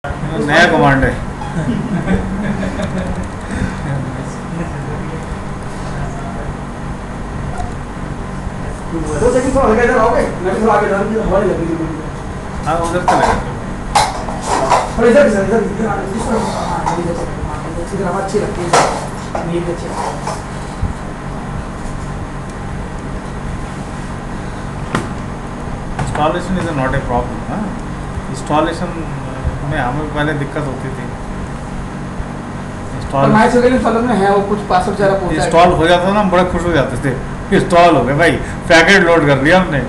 नया कमांड है। दो सेकंड थोड़ा इधर आओगे, मैं थोड़ा आगे जा रहा हूं, हवा नहीं लग रही है। हाँ उधर चले और इधर इस तरफ हां इधर हवा अच्छी लगती है, नींद अच्छी है। Installation is not a problem. हाँ इंस्टॉलेशन में हमें पहले दिक्कत होती थी। माइस वगैरह इंस्टॉल में है वो कुछ पासवर्ड जरा पहुंचा है, इंस्टॉल हो जाता था ना, हम बड़े खुश हो जाते थे, इंस्टॉल हो गए भाई, पैकेट लोड कर दिया हमने।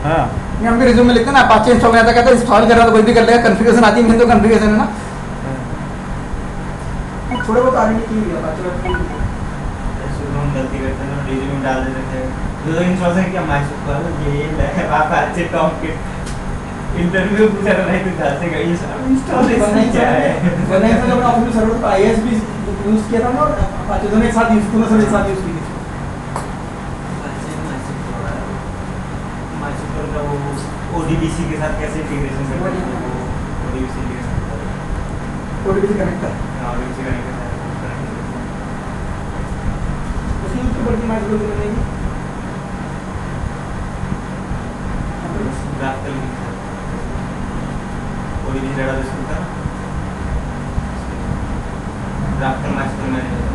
हाँ ये हम भी रिज्यूम में लिखते हैं ना, अपाचे इंस्टॉल करना था, कहता है इंस्टॉल कर रहा तो कोई भी कर लेगा, कॉन्फ़िगरेशन आती है, मेन तो कॉन्फ़िगरेशन है ना। थोड़े बहुत आने की है अपाचे शुरू में गलती करते हैं, रिज्यूम में डाल देते हैं दो इंस्टॉलेशन किया माइस पर ये है आप अच्छे टॉप के इंटरव्यू पूछा रहा है तो कैसे गई इंस्टॉलेशन क्या है बनाया था जब आपने सर्वर पर आईएस भी यूज किया था ना, और अपाचे दोनों एक साथ यूज पूरा सब एक साथ यूज किए का वो ओडीबीसी के साथ कैसे इंटीग्रेशन करते हैं वो ओडीबीसी के साथ ओडीबीसी कनेक्टर ओडीबीसी कनेक्टर उसकी यूज करके माइस को बनाएंगे ग्राफिकल ओडीबीसी डेटाबेस होता है ग्राफिकल मास्टर मैनेजर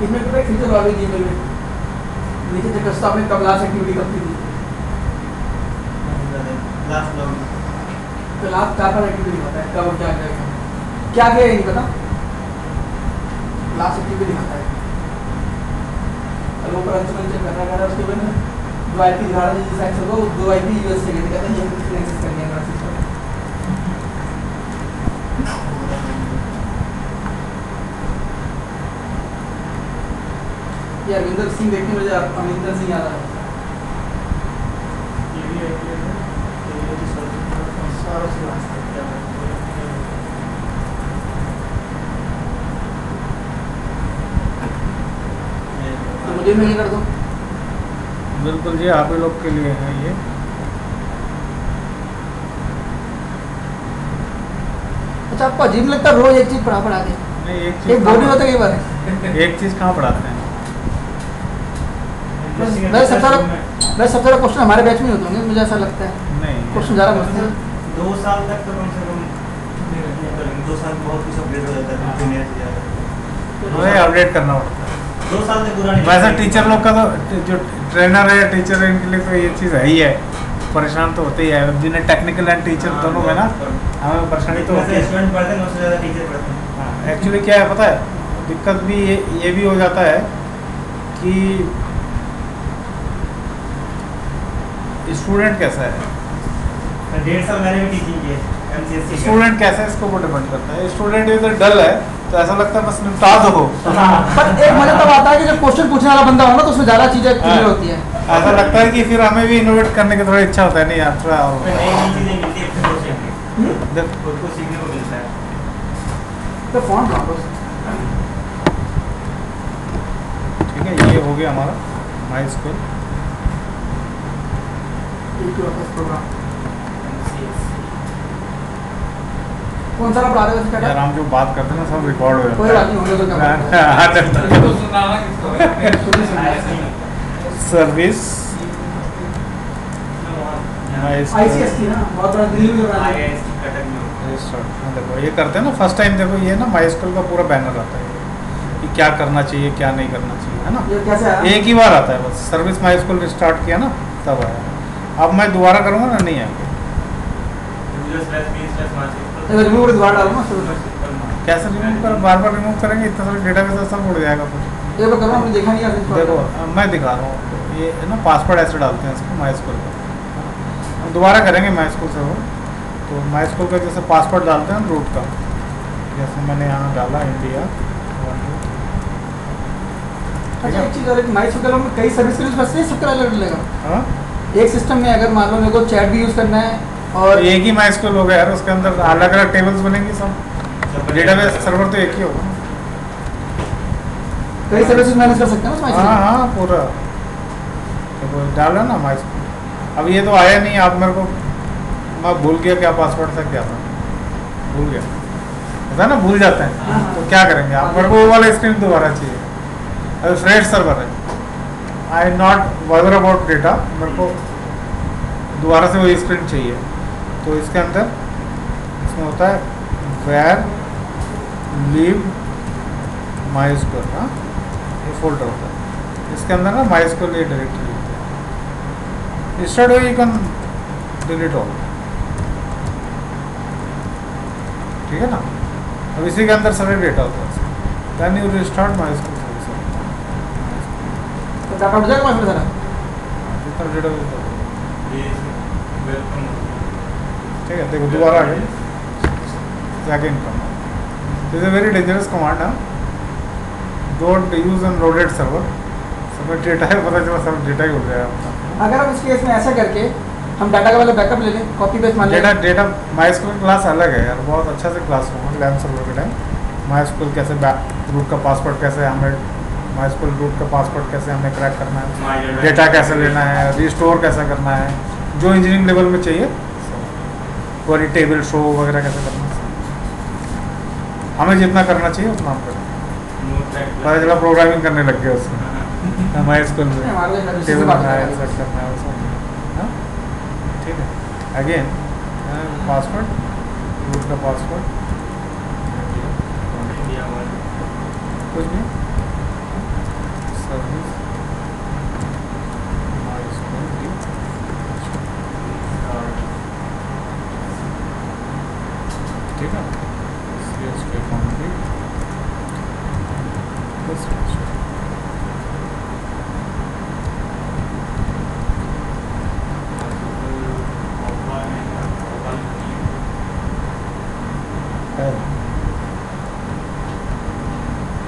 इसमें तो एक फीचर और भी दी मेरे नीचे चेक करता आपने कब लास्ट एक्टिविटी कब की थी, लास्ट लॉग तो लास्ट क्या पर एक्टिविटी दिखाता है, कब क्या क्या क्या नहीं पता, लास्ट एक्टिविटी दिखाता है। वो पर अंशुमन चेक करना है उसके बाद जो आईपी दिखा रहा है जिस एक्सेस को दो आईपी यूएस से कहते हैं, ये किसने एक्सेस करनी है मेरा सिस्टम। यार अरविंदर सिंह देखने मुझे अमरिंदर सिंह याद आ रहा है। तो मुझे मैं कर दूं बिल्कुल जी, आप ही लोग के लिए है ये। अच्छा आपको अजीब लगता है रोज एक चीज पढ़ा दे, नहीं एक बोर्ड होता है कई बार एक चीज़ कहाँ पढ़ाते हैं। मैं सबसे सारा क्वेश्चन हमारे बैच में होते होंगे, मुझे ऐसा लगता है नहीं क्वेश्चन ज़्यादा मस्त है। 2 साल तक तो कम से कम 2 साल बहुत कुछ अपडेट हो जाता है जूनियर से ज़्यादा वही अपडेट करना पड़ता है। 2 साल तक पूरा नहीं वैसे टीचर लोग का तो जो ट्रेनर है टीचर है इनके लिए तो ये चीज़ है ही है, परेशान तो होते ही है, जिन्हें टेक्निकल एंड टीचर दोनों में ना हमें परेशानी तो होती है। स्टूडेंट पढ़ते हैं उससे ज़्यादा टीचर पढ़ते हैं। हाँ एक्चुअली क्या है पता है, दिक्कत भी ये भी हो जाता है कि स्टूडेंट कैसा है, 1.5 साल मैंने भी टीचिंग की है एमसीएससी। स्टूडेंट कैसा है इसको वो डिपेंड करता है। स्टूडेंट इधर डल है तो ऐसा लगता है बस निपटा दो। पर एक मजा तब आता है कि जब क्वेश्चन पूछने वाला बंदा हो ना तो उसमें ज़्यादा चीज़ें क्लियर होती है। ऐसा लगता है कि फिर हमें भी इनोवेट करने की थोड़ी इच्छा होता है, नहीं यार थोड़ा और नई नई चीज़ें मिलती है खुद को सीखने खुद को सीखने को मिलता है। तो फॉन्ट लो ठीक है। ये हो गया हमारा माई स्कूल प्रोग्राम। कौन सा पढ़ा रहे हो यार, हम जो बात करते हैं ना सब रिकॉर्ड हो कोई बात नहीं, होने दो क्या सर्विस आईसीएसटी ना बहुत बड़ा दिल्ली में बना है। आईआईएसटी कटक में देखो ये करते हैं ना फर्स्ट टाइम, देखो ये ना माई स्कूल का पूरा बैनर आता है, कि क्या करना चाहिए क्या नहीं करना चाहिए, है ना। ये कैसे आया? एक ही बार आता है बस, सर्विस माई स्कूल स्टार्ट किया ना तब आया। अब मैं दोबारा करूँगा ना, नहीं आएंगे। रिमूव दोबारा डालो ना शुरू में। कैसे रिमूव कर, बार बार रिमूव करेंगे, इतना सारा डेटाबेस सब उड़ जाएगा फिर। ये बार करो, हमने देखा नहीं है। देखो मैं दिखा रहा हूँ, ये है ना पासवर्ड ऐसे डालते हैं इसको माई स्कूल का। हम दोबारा करेंगे माई स्कूल से वो, तो माई स्कूल का जैसे पासवर्ड डालते हैं रूट का, जैसे मैंने यहाँ डाला इंडिया 1 2। अच्छा एक चीज़ और, एक माई स्कूल में कई सर्विस के लिए बस नहीं सबका अलग मिलेगा। हाँ एक सिस्टम में अगर मान लो मेरे को चैट भी यूज़ करना है और एक ही माई स्कूल हो गया यार, उसके अंदर अलग अलग टेबल्स बनेंगे सब, डेटाबेस सर्वर तो एक ही होगा। कई सर्विसेज मैनेज कर सकते हैं ना माई हाँ हाँ पूरा देखो डाला ना माई स्कूल। अब ये तो आया नहीं, आप मेरे को, मैं भूल गया क्या पासवर्ड था क्या था, भूल गया ऐसा ना, भूल जाते हैं तो क्या करेंगे आप, मेरे को वो वाला स्क्रीन दोबारा चाहिए। अभी फ्रेश सर्वर है, आई नॉट बॉदर अबाउट डेटा, मेरे को दोबारा से वही स्क्रीन चाहिए। तो इसके अंदर इसमें होता है वेयर लीव माई स्कूल, हाँ ये फोल्डर होता है, इसके अंदर ना माई स्कूल ये डायरेक्टरी स्टार्ट हो, यू कैन डिलीट ऑल, ठीक है ना। अब इसी के अंदर सारे डेटा होता है, then you restart MySQL service, तो डाटा उठ जाएगा माई स्कूल सारा। जितना डेटा ठीक है। देखो दोबारा आ गए, जाके income, this is very dangerous command है, don't use an loaded server, सब डेटा है पता चला सब डेटा ही उड़ जाएगा आपका। अगर हम इस केस में ऐसा करके हम डाटा का वाला बैकअप ले लें, कॉपी पेस्ट मान डेटा लें। डेटा माई स्कूल क्लास अलग है यार, बहुत अच्छा से क्लास होगा लैम सर्वर के टाइम। माई स्कूल कैसे रूट का पासवर्ड कैसे हमें, माई स्कूल रूट का पासवर्ड कैसे हमें क्रैक करना है, डेटा कैसे लेना है, रिस्टोर कैसे करना है, जो इंजीनियरिंग लेवल में चाहिए, क्वेरी टेबल शो वगैरह कैसे करना है, हमें जितना करना चाहिए उतना हम करें। पता चला प्रोग्रामिंग करने लग गया उसमें हमारे स्कूल में, टेबल बनाना है, सेट करना है, सब ठीक है। अगेन पासवर्ड, रूट का पासवर्ड कुछ नहीं, सर्विस माई स्कूल की, ठीक है। CSK कॉन्फ़िग बस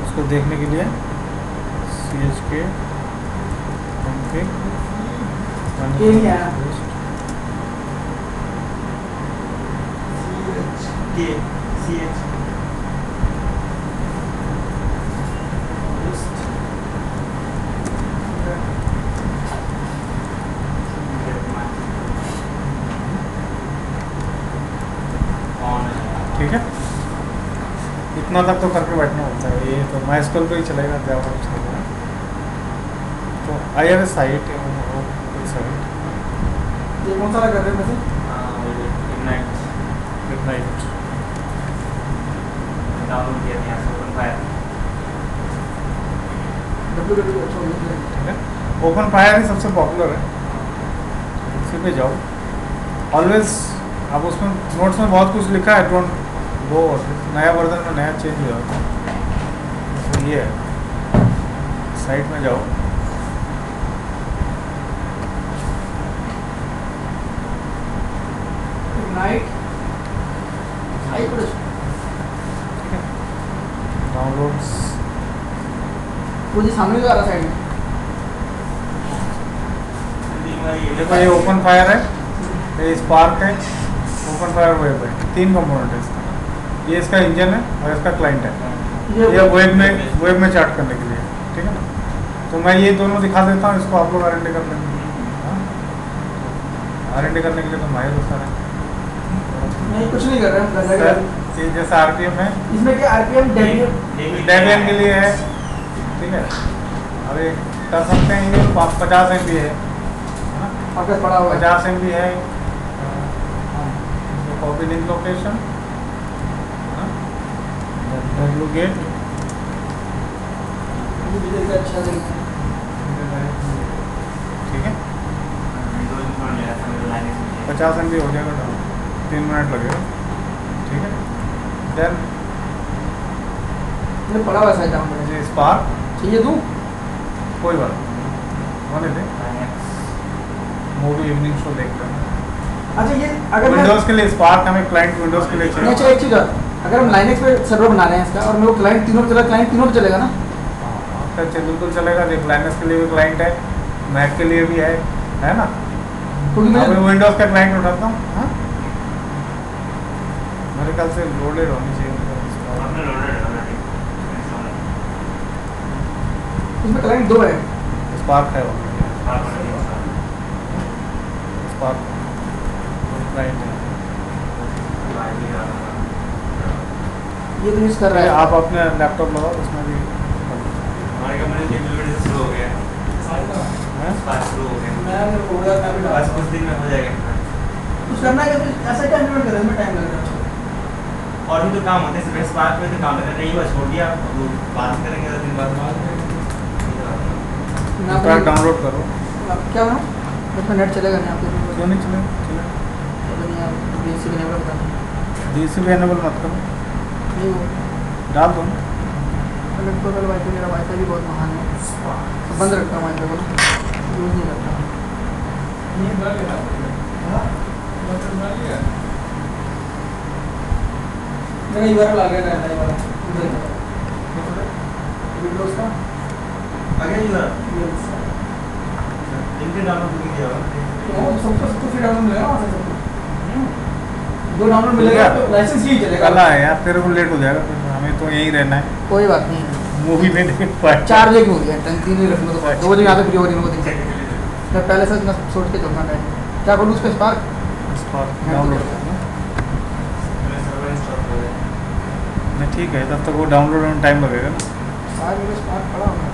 उसको देखने के लिए CSK कॉन्फ़िग ये नहीं आया। ठीक है, इतना तक तो करके बैठना होता है, ये तो माई स्कूल पे ही चलेगा, जावा चलेगा। तो I have a site, site ये कौन सा कर रहे हैं वैसे? इग्नाइट डाउनलोड किया था ओपन फायर, www अच्छा हो गया। ठीक है। ओपन फायर ही सबसे पॉपुलर है, उसी पे जाओ ऑलवेज। अब उसमें नोट्स में बहुत कुछ लिखा है, डोंट गो, नया वर्जन में नया चेंज हो जाता है, तो ये है साइट में जाओ, नाइट आई पर ठीक है, डाउनलोड्स, मुझे सामने जो आ रहा साइड में देखो ये ओपन फायर है, ये स्पार्क है, ओपन फायर वेब है, 3 कंपोनेंट है इसका। ये इसका इंजन है और इसका क्लाइंट है, ये वेब में चैट करने के लिए, ठीक है ना। तो मैं ये दोनों दिखा देता हूँ, इसको आप लोग R&D कर लेंगे। R&D करने के लिए तो माहिर होता है, नहीं कुछ नहीं कर रहे हम कर रहे हैं। ये जैसा RPM है, इसमें क्या RPM डेबियन के लिए है, ठीक है। अभी कर सकते हैं, ये 50 MB है ना, अगर पड़ा हुआ है 50 MB है। कॉपी लिंक लोकेशन, डुप्लीकेट मुझे भी देखा अच्छा लगता है। ठीक है, 50 MB हो जाएगा डाउन, 3 मिनट लगेगा। ठीक है, देन मुझे पड़ा हुआ है डाउन जी स्पार्क, चाहिए दूँ? कोई बात नहीं, होने दे। मूवी इवनिंग शो देखते हैं। अच्छा ये अगर मैं विंडोज़ के लिए स्पार्क हमें क्लाइंट विंडोज़ के लिए नहीं, अच्छा चाहिए। एक चीज़ और, अगर हम लाइनेक्स पे सर्वर बना रहे हैं इसका और मेरे को क्लाइंट तीनों पे चला, क्लाइंट तीनों पे चलेगा ना? अच्छा बिल्कुल चलेगा, देख लाइनस के लिए भी क्लाइंट है, मैक के लिए भी है ना। क्योंकि मैं मुझे विंडोज़ का क्लाइंट उठाता हूँ। हाँ, मेरे ख्याल से लोडेड होनी चाहिए इसमें क्लाइंट 2 है। स्पार्क है वो, स्पार्क क्लाइंट है। ये तो यूज़ कर रहा है आप अपने लैपटॉप लगाओ, उसमें भी हमारे कंपनी के बिल शुरू हो गया, है। पास शुरू हो गया, मैं होगा बस कुछ दिन में हो जाएगा। कुछ करना है कि ऐसा क्या इम्प्लीमेंट करें, इसमें टाइम लग रहा है। और भी तो काम होते हैं, सिर्फ स्पार्क में तो काम करना नहीं हुआ, छोड़ दिया, अब वो बात करेंगे 2 दिन बाद। मैं स्पार्क डाउनलोड करो। क्या ना इसमें नेट चलेगा नहीं आपके? क्यों नहीं चलेगा? नहीं आप बीएससी का नेटवर्क बता DCB एनेबल मत करो, नहीं वो डाल दो ना। इलेक्ट्रिकल वाईफाई, मेरा वाईफाई भी बहुत महान है, तो बंद रखता हूँ वाईफाई को, यूज़ नहीं करता। मेरा यूआरएल आ गया है वाला विंडोज़ का आगे नहीं जरा लिंक डाउनलोड करके दिया होगा। सबको फ्री डाउनलोड मिलेगा वहाँ से, 2 डाउनलोड मिलेगा तो लाइसेंस ही चलेगा। कल है यार, तेरे को लेट हो जाएगा, फिर हमें तो यहीं रहना है, कोई बात नहीं, मूवी नहीं देख पाए। 4 बजे की हो गया, 3 बजे रखना तो 2 बजे यहाँ से फ्री हो रही है, मैं पहले से मैं सोच के चलना है। क्या बोलूँ उस पर स्पार्क स्पार्क डाउनलोड करना। मेरा सर्वर इंस्टॉल हो गया। नहीं ठीक है, तब तक वो डाउनलोड होने में टाइम लगेगा ना। सारे मेरे स्पार्क पड़ा होगा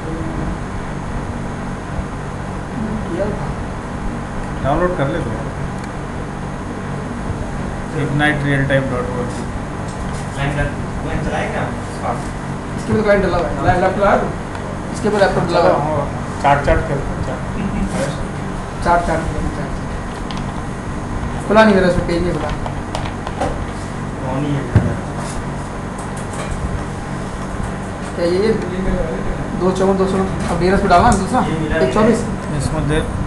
किया था। डाउनलोड कर ले तो ignite.realtime.org। लाइन चलाएगा स्पार्क। इसके भी क्लाइंट डला हुआ है, लैपटॉप लगा दूँ इसके भी लैपटॉप डला हुआ है, चाट खेलते हैं, चार खुला नहीं मेरा, इसमें पेज नहीं खुला। ऑन ही है। क्या ये 254 अब DRS पे डालना है दूसरा ये मिला 124 इसमें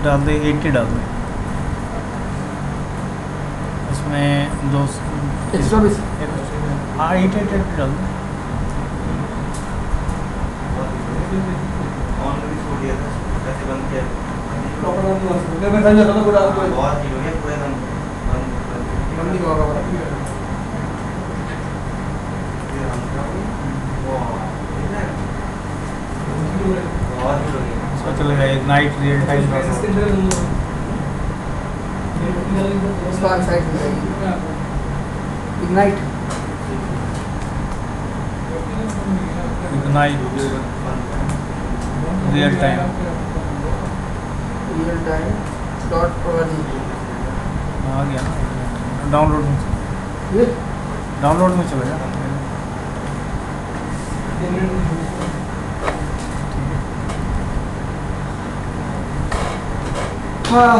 डाल दे, 80 डाल दे इसमें, 124 हाँ 80 डाल दे। ऑन भी छोड़ दिया था, कैसे बंद किया? मैं समझ जाता था पूरा बहुत ही हो गया, पूरा एकदम बंद नहीं होगा पूरा। बहुत ही हो गया। इसमें चलेगा ignite.realtime.org। स्पार्क साइट में जाएगी, इग्नाइट रियल टाइम realtime.org। आ गया ना, डाउनलोड में ये चलेगा। हाँ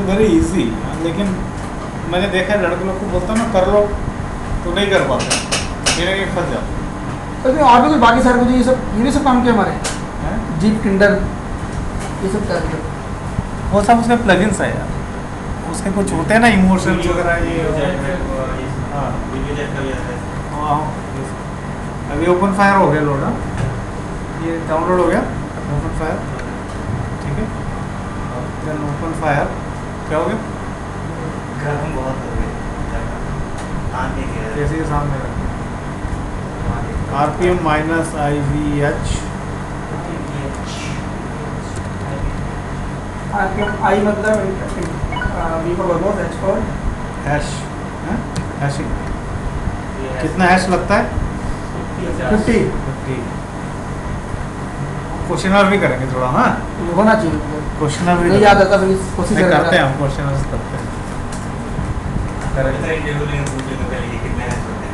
वेरी इजी, लेकिन मैंने देखा है लड़के लोग को बोलता ना कर लो तो नहीं कर पाते, मेरे कहीं फंस जाते इसमें और भी कुछ बाकी सारे मुझे ये भी सब काम किया हमारे हैं। जीप किंडर ये सब कर दिया। वो सब उसके प्लगइन्स है यार, उसके कुछ होते हैं ना इमोशंस वगैरह, ये हाँ हाँ। अभी ओपन फायर हो गया लोड, ये डाउनलोड हो गया ओपन फायर, ठीक है। देन ओपन फायर क्या हो गया, गर्म बहुत हो गया, कैसे ये सामने रखा RPM -IVH आई मतलब V for verbose, H for hash, hashing. कितना हैश लगता है? 50 क्वेश्चनर भी करेंगे थोड़ा, हाँ होना चाहिए, क्वेश्चनर भी नहीं याद आता फिर कोशिश नहीं करते हैं करेंगे। हम, क्वेश्चनर करते हैं। करेक्ट। सर इंटरव्यू लेने पूछे तो पहले ये कितने हैश होते हैं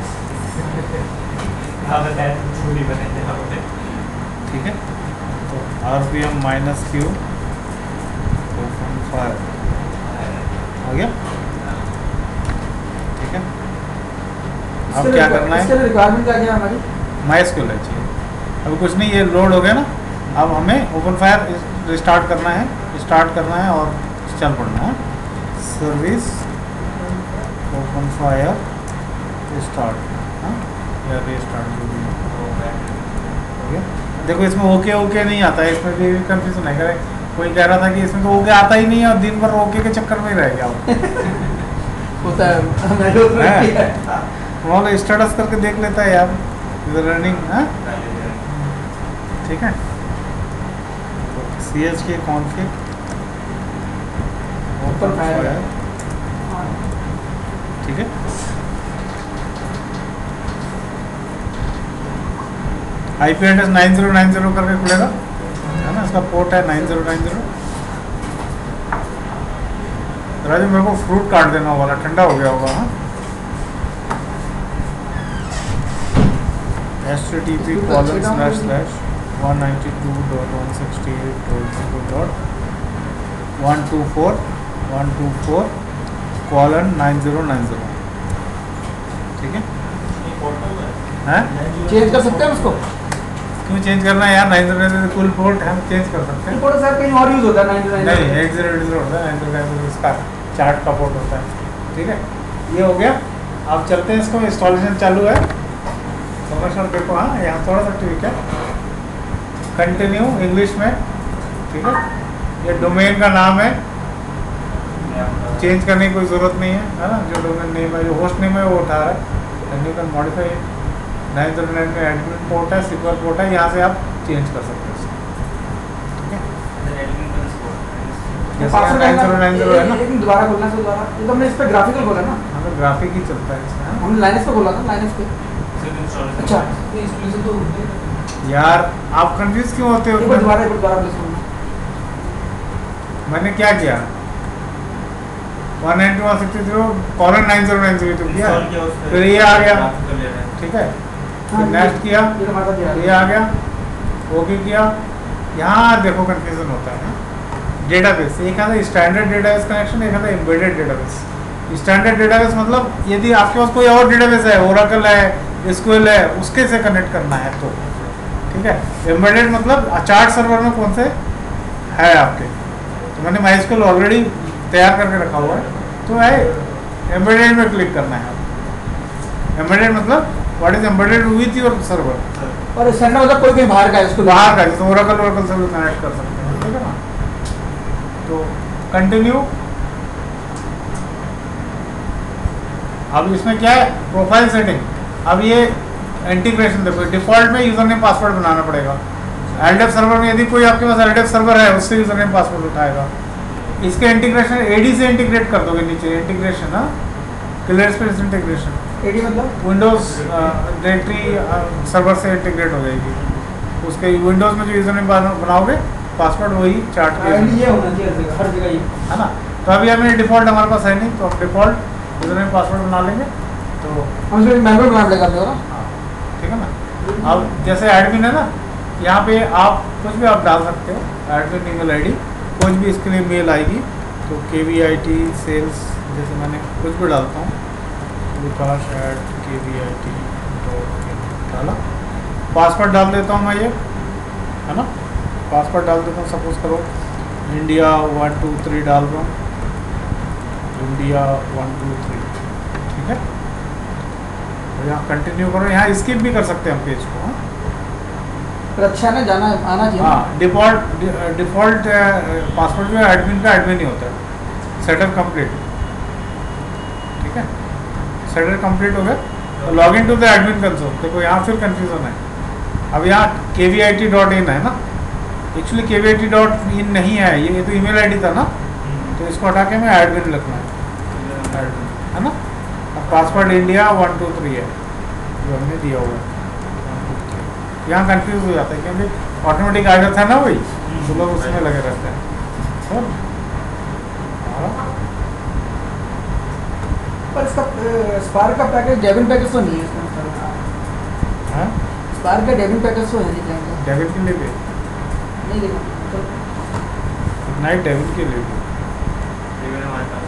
आप बताएं पूरी बनाए थे आप बताएं। ठीक है, तो RPM minus Q open fire हो गया। ठीक है, अब क्या करना है, इसके लिए रिक्वायरमेंट क्या क्या है हमारी? MySQL है चाहिए। अब कुछ नहीं, ये लोड हो गया ना, अब हमें ओपन फायर रिस्टार्ट करना है, और चल पड़ना है। सर्विस ओपन फायर स्टार्ट या रीस्टार्ट जो भी हो गया। देखो इसमें ओके नहीं आता है, इसमें भी कंफ्यूजन है। कोई कह रहा था कि इसमें तो ओके आता ही नहीं है और दिन भर ओके के चक्कर में ही रह गया होता है वो स्टेटस करके देख लेता है यार, रनिंग है। ठीक है, तो CHK कॉन्फ़िग ओपन फायर, ठीक है। IP एड्रेस 9090 करके खुलेगा, है ना, इसका पोर्ट है 9090। राजू मेरे को फ्रूट काट देना वाला, ठंडा हो गया होगा। हाँ, http://192.168.124.124:9090। ठीक है, हैं चेंज कर सकते हैं उसको? क्यों चेंज करना है यार, 9090 फुल पोर्ट हम चेंज कर सकते हैं। पोर्ट सर कहीं और यूज होता है 99? नहीं, 8080 होता है, 9090 इसका चार्ट का पोर्ट होता है। ठीक है, ये हो गया। अब चलते हैं, इसको इंस्टॉलेशन चालू है। प्रोफेशनल देखो, हाँ यहाँ थोड़ा सा ठीक है, कंटिन्यू इंग्लिश में। ठीक है, ये डोमेन का नाम है, चेंज करने की कोई ज़रूरत नहीं है ना। जो डोमेन नेम है, जो होस्ट नेम है वो उठा रहा है, एंड यू कैन मॉडिफाई। 909 में एडमिन पोर्ट है, सिक्योर पोर्ट है, यहाँ से आप चेंज कर सकते हो। ठीक है, जैसे 9090 है ना, दोबारा खोलना से दोबारा, ये तो हमने इस पे ग्राफिकल खोला ना, हमें ग्राफिक ही चलता है इसमें। हाँ? हमने लाइनस पे खोला था, लाइनस पे। अच्छा, ये इंस्टॉलेशन तो यार आप कंफ्यूज क्यों होते हो? एक बार दोबारा प्लेस करना। मैंने क्या किया, 192.168.9090 तो किया, फिर ये आ गया। ठीक है, नेक्स्ट किया, ये आ गया, ओके किया। यहाँ देखो कंफ्यूजन होता है ना, डेटाबेस एक आता है स्टैंडर्ड डेटाबेस कनेक्शन, एक आता है एम्बेडेड डेटाबेस। स्टैंडर्ड डेटाबेस मतलब यदि आपके पास कोई और डेटाबेस है, ओरेकल है, SQL है, उसके से कनेक्ट करना है तो। ठीक है, एम्बेडेड मतलब चार्ट सर्वर में कौन से है आपके, तो मैंने MySQL ऑलरेडी तैयार करके रखा हुआ है, तो है एम्बेडेड में क्लिक करना है। एम्बेडेड मतलब what is embedded with your server, और स्टैंडर्ड मतलब कोई कहीं बाहर का है, उसको बाहर का, जैसे ओरेकल से भी कनेक्ट कर सकते हैं। ठीक है ना, तो कंटिन्यू। अब इसमें क्या है, प्रोफाइल सेटिंग। अब ये इंटीग्रेशन देखो, डिफॉल्ट में यूजर नेम पासवर्ड बनाना पड़ेगा। LDAP सर्वर में यदि कोई आपके पास LDAP सर्वर है, उससे यूजर नेम पासवर्ड उठाएगा। इसके इंटीग्रेशन AD से इंटीग्रेट कर दोगे, नीचे इंटीग्रेशन, हाँ, क्लियर स्पेस इंटीग्रेशन। AD मतलब विंडोज डायरेक्टरी सर्वर से इंटीग्रेट हो जाएगी। उसके विंडोज में जो यूजर नेम बनाओगे, पासवर्ड वही चार्ट के ये होना चाहिए हर जगह ये, है ना। तो अभी हमें डिफॉल्ट हमारे पास है नहीं, तो हम डिफॉल्ट यूजर नेम पासवर्ड बना लेंगे। तो हम इसमें मैनुअल बना लेगा ना। हाँ, ठीक है ना। अब जैसे एडमिन है ना, यहाँ पे आप कुछ भी आप डाल सकते हो, एडमिन ईमेल ID, कुछ भी इसके लिए मेल आएगी। तो KVIT सेल्स, जैसे मैंने कुछ भी डालता हूँ, vikas@kvit.in डाला, पासवर्ड डाल देता हूँ मैं, ये है ना, पासवर्ड डाल देता हूँ। सपोज करो India 123 डाल रहा हूँ, India 123। ठीक है, तो यहाँ कंटिन्यू करो, यहाँ स्किप भी कर सकते हैं हम पेज को। हाँ, अच्छा ना, जाना आना चाहिए। हाँ, डिफॉल्ट पासवर्ड जो है एडमिन का एडमिन ही होता है। Setup complete. ठीक है, सेटअप कंप्लीट हो गया, तो log in to the admin console. देखो यहाँ फिर कंफ्यूजन है। अब यहाँ kvit.in है ना, एक्चुअली kvit.in नहीं है, ये तो ईमेल ID था ना, तो इसको हटा के मैं एडमिन लिखना है, एडमिन, है ना। अब पासवर्ड India 123 है जो हमने दिया हुआ है। यहाँ कंफ्यूज हो जाता है क्योंकि ऑटोमेटिक आ जाता है ना, वही तो लोग उसमें लगे रहते हैं। पर इसका स्पार्क का पैकेज डेबिन पैकेज तो नहीं है इसका। हाँ स्पार्क का डेबिन पैकेज तो है नहीं क्या? डेविड के लिए भी नहीं देखा नाइट डेविड के लिए भी डेवियन हमारे पास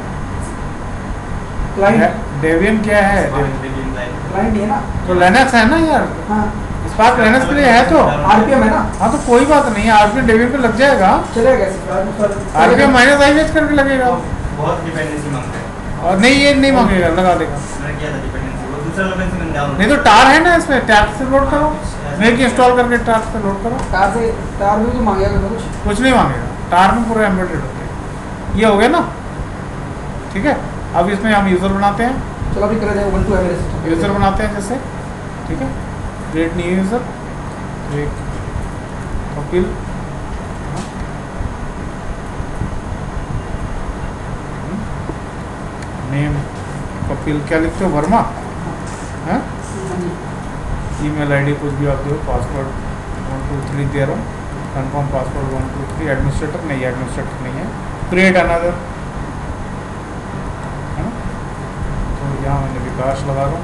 क्लाइंट डेवियन क्या है डेवियन लाइन क्लाइंट ही है ना। तो लिनक्स है ना यार, हाँ स्पार्क लिनक्स के लिए है तो आरपीएम है ना। हाँ तो कोई बात नहीं है, आरपीएम डेवियन पे लग जाएगा, चलेगा कैसे? आरपीएम माइनस IVH करके लगेगा। बहुत डिपेंडेंसी मांगता है। और नहीं ये नहीं मांगेगा, लगा देगा। मैंने किया था डिपेंडेंसी, वो दूसरा लोकेशन में डाउन नहीं तो टार है ना इसमें, टैब से लोड करो, मेक इंस्टॉल करके टार से लोड करो, तार भी तो मांगेगा कुछ। कुछ नहीं मांगेगा, टार में पूरा एम्बेडेड होते हैं। ये हो गया ना, ठीक है। अब इसमें हम यूज़र बनाते हैं, चलो अभी कर दें Ubuntu है मेरे सिस्टम। यूज़र बनाते हैं जैसे, ठीक है। क्रिएट न्यू यूज़र, एक कपिल, नेम कपिल, क्या लिखते हो, वर्मा, हैं, ईमेल आईडी कुछ भी आप दो, पासवर्ड 1 2 3 दे रहा हूँ, कन्फर्म पासवर्ड 1 2 3, एडमिनिस्ट्रेटर नहीं, एडमिनिस्ट्रेटर नहीं है, क्रिएट अनदर, है ना। तो यहाँ मैंने विकास लगा रहा हूँ,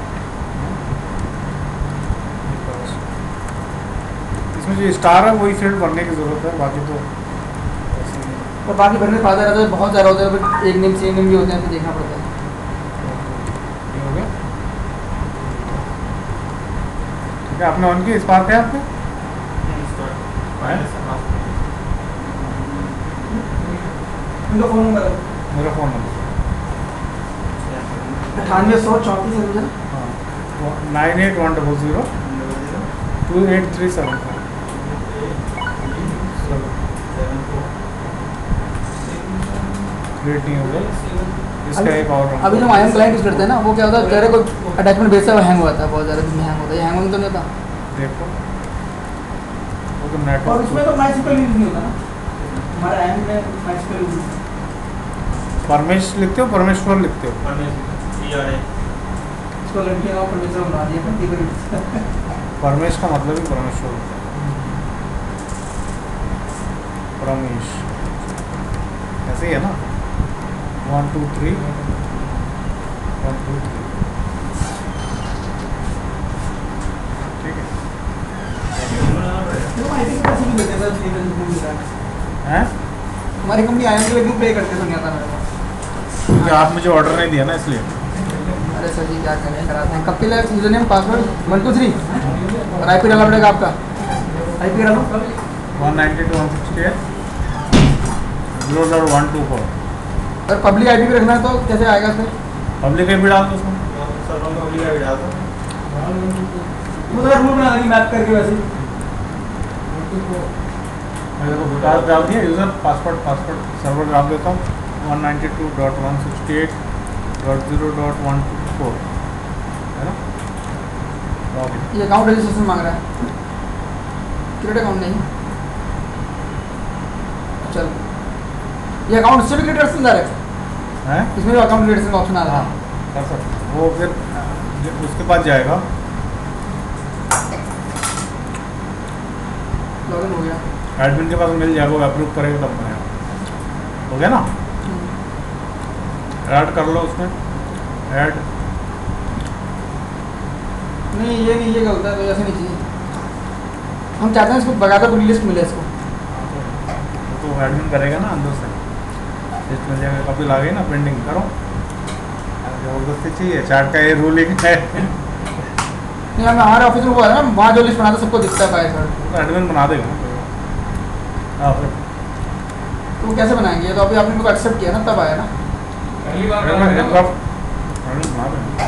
विकास। इसमें जो स्टार है वही फील्ड भरने की ज़रूरत है, बाकी तो ऐसे ही है। और बाकी भरने फायदा रहता है, बहुत ज़्यादा होता है, फिर एक नेम सेम नेम भी होते हैं, फिर देखना पड़ता है। ये हो गया, ठीक है। आपने ऑन की स्पार्क है आपने, उनका फ़ोन नंबर मेरा फ़ोन नंबर 98 100 34 हाँ 98100 28374 क्रिएट नहीं होगा इसका एक और अभी जो IAM क्लाइंट यूज करते हैं ना, वो क्या होता है, तेरे को अटैचमेंट भेजता है, हैंग होता है, बहुत ज़्यादा हैंग होता है, हैंग तो नहीं होता। देखो वो तो और नेटवर्क उसमें तो MySQL यूज नहीं होता ना, हमारे IAM में MySQL यूज नहीं परमेश लिखते हो, परमेश्वर लिखते हो, इसको लड़कियाँ का परमेश्वर बना दिया पति पर। परमेश का मतलब ही परमेश्वर होता है, परमेश ऐसे ही है ना, 1 2 3 1 2 3, ठीक है। पैसे भी देते हैं, हैं हमारी कंपनी IAM के लिए भी पे करते सुनिया था मेरे को। क्योंकि आप मुझे ऑर्डर नहीं दिया ना इसलिए। अरे सर जी क्या करें, कराते हैं। कपिल है यूजर नेम, पासवर्ड 1 2 3 और IP डालना पड़ेगा आपका। IP डालो 192.168.0.124। अगर पब्लिक IP भी रखना है तो कैसे आएगा फिर? पब्लिक भी डाल दो उसमें, वो तो रूल बना देंगे मैप करके वैसे ही। मैं देखो विकास डाल दिया, यूज़र पासवर्ड सर्वर डाल देता हूँ 192.168.0.124 है ना। लॉगिन ये अकाउंट रजिस्ट्रेशन मांग रहा है, क्रिएट अकाउंट नहीं। चल ये अकाउंट से भी क्रिएट कर सकते हैं डायरेक्ट, है, इसमें भी अकाउंट क्रिएशन का ऑप्शन आ रहा हाँ है। कर सकते, वो फिर उसके बाद जाएगा। लॉगिन हो गया। एडमिन के पास मिल जाएगा, वो अप्रूव करेगा तब बनाएगा, हो गया ना। ऐड कर लो उसमें, ऐड नहीं ये नहीं, ये गलत है, तो ऐसे नहीं चाहिए। हम चाहते हैं इसको बकायदा पूरी लिस्ट मिले इसको। तो एडमिन करेगा ना अंदर से, लिस्ट मिल जाएगा। कभी ला गई ना पेंडिंग करो, जबरदस्ती चाहिए, चार्ट का ये रूल एक है। नहीं हमें हमारे ऑफिस में वो है ना, वहाँ जो लिस्ट बनाता है सबको दिखता है पाए सर, तो एडमिन बना देगा। हाँ फिर तो वो कैसे बनाएंगे? ये तो अभी आपने को एक्सेप्ट किया ना, तब आया ना। एडमिन बना देगा।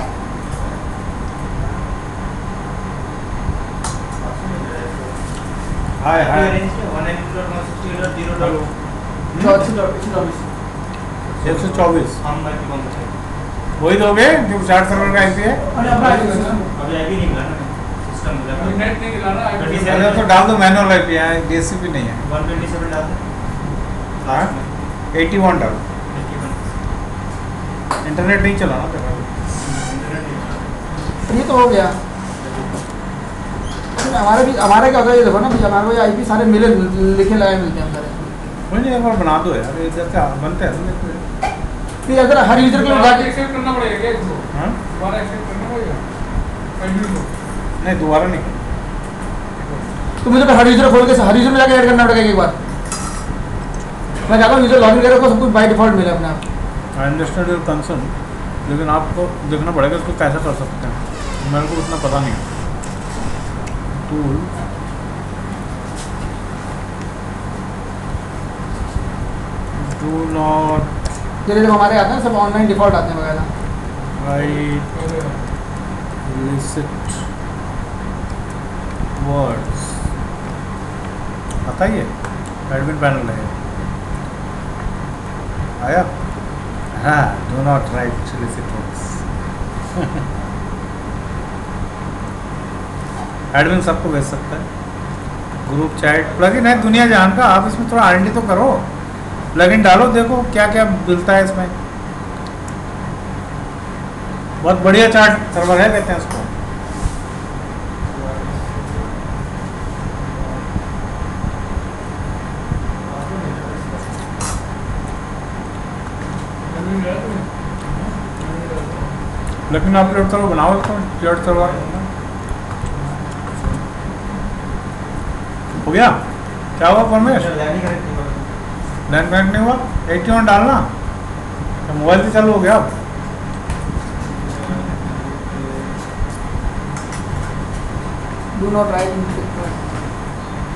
हाय हाय 124 वही दोगे जो चार्ट सर्वर का IP है। अरे तो डाल दो मैनुअल IP है, DSCP नहीं है। 127 डाल दो, 81 डाल, इंटरनेट नहीं चला ना तेरा। ये तो हो गया। हमारा क्या होता है, ये देखो ना भैया, हमारे को IP सारे मिले लिखे लगाए मिलते हैं सारे। कोई नहीं, एक बार बना दो यार, इधर से बनते हैं फिर अगर हर यूजर को दोबारा एक्सेप्ट करना पड़ेगा क्या इसको? हाँ? दोबारा एक्सेप्ट करना पड़ेगा कंटिन्यू को। नहीं दोबारा नहीं। तो मुझे हर यूजर खोल के हर यूजर में जाकर ऐड करना पड़ेगा एक बार। मैं चाहता हूँ यूजर लॉगिन करेगा सब कुछ बाय डिफॉल्ट मिले अपने आप। आई अंडरस्टैंड योर कंसर्न, लेकिन आपको देखना पड़ेगा इसको कैसे कर सकते हैं, मेरे को उतना पता नहीं है। टूल डू नॉट जैसे जब हमारे आते हैं सब ऑनलाइन डिफॉल्ट आते हैं वगैरह। राइट लिसिट वर्ड्स आता ही है, एडमिन पैनल है आया। हाँ, do not write illicit words. Admin सबको भेज सकता है, ग्रुप चैट प्लगइन है दुनिया जहान का। आप इसमें थोड़ा R&D तो करो, प्लगइन डालो, देखो क्या क्या मिलता है इसमें। बहुत बढ़िया चार्ट सर्वर है कहते हैं उसको। लेकिन आप प्लेट सर्वर बनाओ इसको, प्लेट सर्वर हो गया। क्या हुआ परमेश? लैंड कनेक्ट नहीं हुआ, 81 डालना तो मोबाइल से चालू हो गया। अब डू नॉट राइट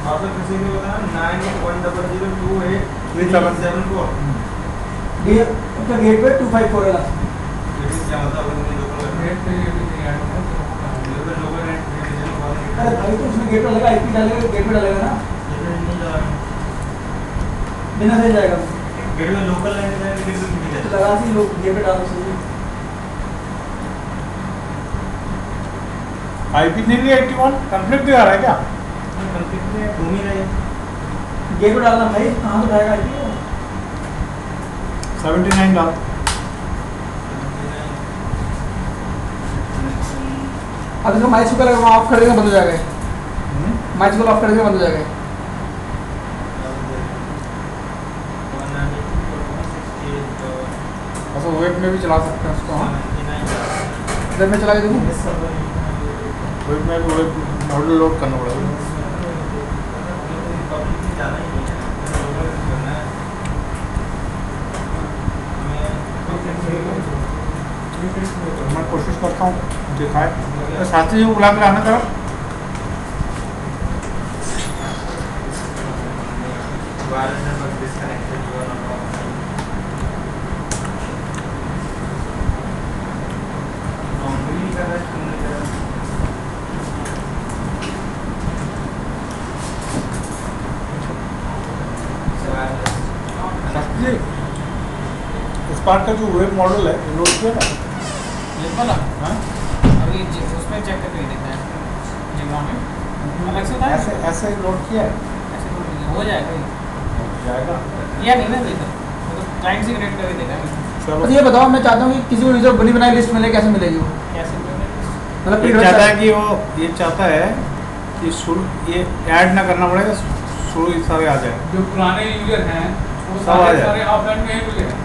आपने किसी ने बताया 91002837 उसका गेट पे 254 है। क्या मतलब अगर मुझे लोकल नेट पे ये भी नहीं आया लोकल नेट अरे भाई तो उसमें गेट पे लगा आईपी डालेगा गेट पे डालेगा ना बिना से जाएगा गेट में लोकल लाइन है गेट में नहीं तो लगा सी लोग गेट पे डालो सही। आईपी नहीं लिया 81 कंफ्लिक्ट दिखा रहा है क्या? कंफ्लिक्ट में घूम ही रहे गेट पे डालना भाई कहाँ तो जाएगा आईपी 79 डाल। अब इसको माइक को लगा ऑफ कर देगा बंद हो जाएगा। माइक को ऑफ कर देगा बंद हो जाएगा। अच्छा वेब में भी चला सकते हैं उसको। हाँ इधर में चला के देखूँ वेब में भी वेब मॉडल लोड करना पड़ेगा। मैं कोशिश करता हूँ दिखाए तो साथी जी को बुला कर आना करो। साथी जी स्पार्क का जो वेब मॉडल है लोड किया था वाला हाँ? अभी उसमें चेक करके देखना है जिमोन में अलग से होता है ऐसे ऐसे लोड किया है, ऐसे तो हो जाएगा ये। हो जाएगा। या नहीं ना देखा तो क्लाइंट से कनेक्ट करके देखा है चलो अच्छा ये बताओ मैं चाहता हूँ कि किसी को यूजर बनी बनाई लिस्ट मिले कैसे मिलेगी वो कैसे मतलब ये चाहता है कि वो ये चाहता है कि शुरू ये ऐड ना करना पड़ेगा, शुरू ही सारे आ जाए। जो पुराने यूजर हैं वो सब आ सारे जाए। सारे ऑफलाइन में ही मिले हैं।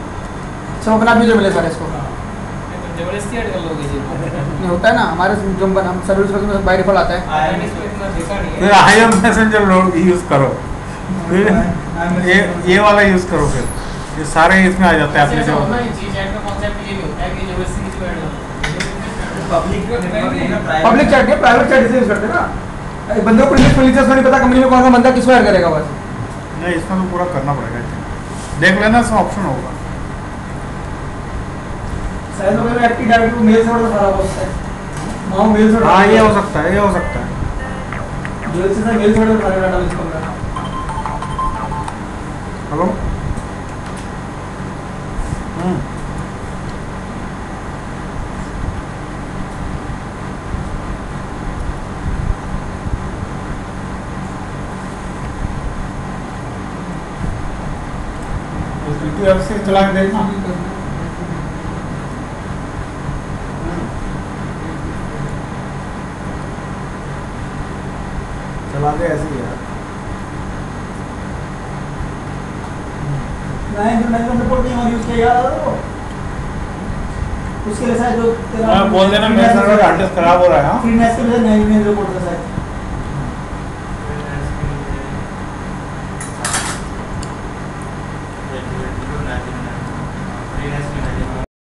सब अपना यूजर मिले सारे इसको जबरदस्ती ऐड कर लोगे जी नहीं होता है ना हमारे जो हम सर्विस में बाय डिफॉल्ट आता है। मैंने इसमें इतना देखा नहीं फिर है IM मैसेंजर लोड यूज करो, फिर ये वाला यूज करो, फिर ये सारे इसमें आ जाते हैं ऐसे अपने ऐसा होता जो। है चीज ऐड का कांसेप्ट ये नहीं होता है कि जबरदस्ती किसी को ऐड कर पब्लिक पब्लिक चैट नहीं प्राइवेट चैट इसे यूज करते हैं ना। एक बंदे को प्रिविलेज मिली उसको नहीं पता कंपनी में कौन सा बंदा किसको ऐड करेगा बस। नहीं इसमें तो पूरा करना पड़ेगा, देख लेना इसमें ऑप्शन होगा। शायद तो मेरा एक्टिव डायरेक्ट मेल से बड़ा सारा हो सकता है। वहाँ मेल से हाँ ये हो सकता है, ये हो सकता है। मेल से मेल से बड़ा सारा डाटा इसको मेरा। हेलो से चला के देखना। चला दे ऐसे ही यार। मैं इंटरनेशनल रिपोर्ट नहीं और यूज किया याद आता है वो उसके लिए शायद जो तेरा हाँ, बोल देना मेरे सर्वर हार्ड डिस्क खराब हो रहा है। हाँ फ्रीनेस के लिए नई ईमेल रिपोर्ट था शायद।